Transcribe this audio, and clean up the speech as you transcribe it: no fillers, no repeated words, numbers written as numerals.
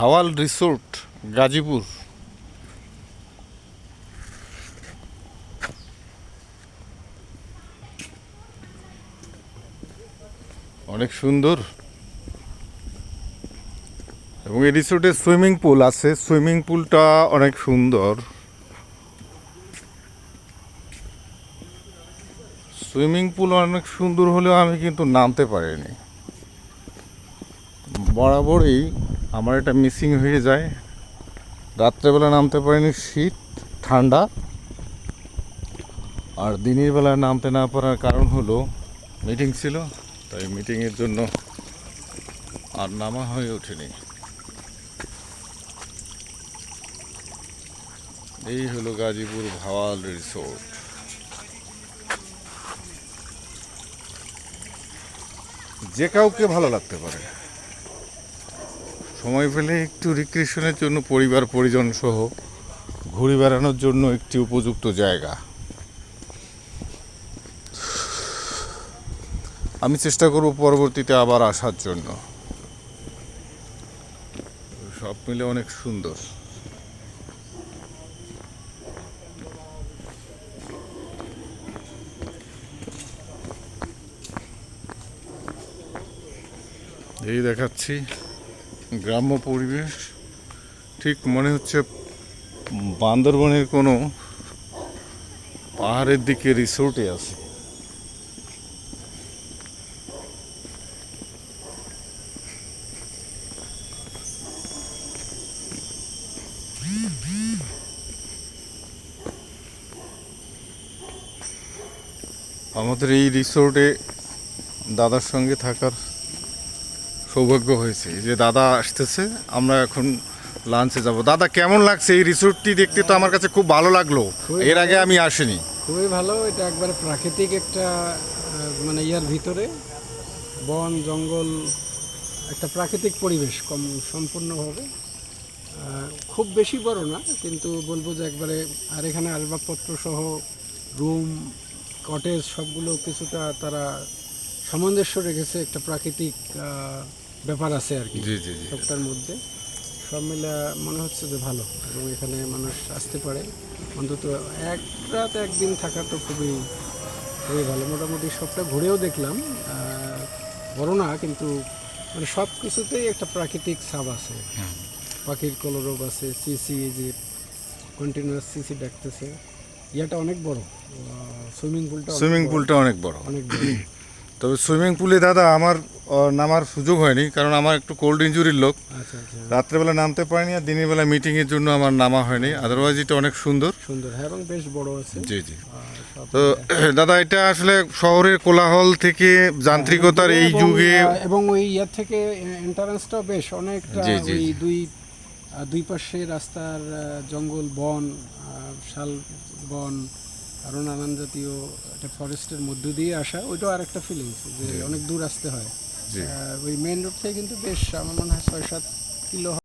Bhawal resort, Gazipur. অনেক সুন্দর এবং এই রিসোর্টে সুইমিং পুল আছে। সুইমিং পুলটা অনেক সুন্দর। সুইমিং পুল অনেক সুন্দর হলেও আমি কিন্তু নামতে পারিনি। বরাবরই আমার এটা মিসিং হয়ে যায়। রাত্রেবেলা নামতে পারিনি, শীত ঠান্ডা। আর দিনের বেলা নামতে না পারার কারণ হলো মিটিং ছিল, তাই মিটিংয়ের জন্য আর নামা হয়ে ওঠেনি। এই হলো গাজীপুর ভাওয়াল রিসোর্ট। যে কাউকে ভালো লাগতে পারে। সময় পেলে একটু রিক্রিয়েশনের জন্য পরিবার পরিজন সহ ঘুরে বেড়ানোর জন্য একটি উপযুক্ত জায়গা। আমি চেষ্টা করব পরবর্তীতে আবার আসার জন্য। সব মিলে অনেক সুন্দর। এই দেখাচ্ছি গ্রাম্য পরিবেশ, ঠিক মনে হচ্ছে বান্দরবনের কোনো পাহাড়ের দিকে রিসোর্টে আছে। আমাদের এই রিসোর্টে দাদার সঙ্গে থাকার সৌভাগ্য হয়েছে। এই যে দাদা আসতেছে, আমরা এখন লাঞ্চে যাব। দাদা, কেমন লাগছে এই রিসোর্টটি? দেখতে তো আমার কাছে খুব ভালো লাগলো, এর আগে আমি আসিনি। খুবই ভালো। এটা একবারে প্রাকৃতিক একটা মানে ইয়ার ভিতরে বন জঙ্গল, একটা প্রাকৃতিক পরিবেশ কম সম্পূর্ণভাবে। খুব বেশি বড় না, কিন্তু বলবো যে একবারে। আর এখানে আসবাবপত্র সহ রুম, কটেজ সবগুলো কিছুটা তারা সামঞ্জস্য রেখেছে। একটা প্রাকৃতিক ব্যাপার আছে আর কি জি জি জি। সবটার মধ্যে। সব মিলে মনে হচ্ছে যে ভালো, এবং এখানে মানুষ আসতে পারে। অন্তত এক রাত একদিন থাকা তো খুবই খুবই ভালো। মোটামুটি সবটা ঘুরেও দেখলাম। বড় না, কিন্তু মানে সব কিছুতেই একটা প্রাকৃতিক ছাপ আছে। পাখির কলরব আছে, সিসি যে কন্টিনিউয়াস সিসি ডাকতেছে। ইয়াটা অনেক বড়, সুইমিং পুলটা অনেক বড়। অনেক বড়। তবে সুইমিং পুলে দাদা আমার নামার সুযোগ হয়নি, কারণ আমার একটু কোল্ড ইনজুরির লোক। আচ্ছা আচ্ছা। রাত্রেবেলা নামতে পারিনি, আর দিনের বেলা মিটিংয়ের জন্য আমার নামা হয়নি। আদারওয়াইজ এটা অনেক সুন্দর। সুন্দর, হ্যাঁ, এবং বেশ বড় আছে। জি জি। সব তো দাদা, এটা আসলে শহরের কোলাহল থেকে যান্ত্রিকতার এই যুগে এবং ওই ইয়ার থেকে এন্ট্রান্সটাও বেশ অনেকটা। জি, জি, ওই জি। দুই পাশে রাস্তার জঙ্গল, বন, শাল বন, আরও নানান জাতীয় একটা ফরেস্টের মধ্য দিয়ে আসা। ওইটাও আর একটা ফিলিংস যে অনেক দূর আসতে হয়। জি। ওই মেন রোড থেকে কিন্তু বেশ আমার মনে হয় ৬-৭ কিলো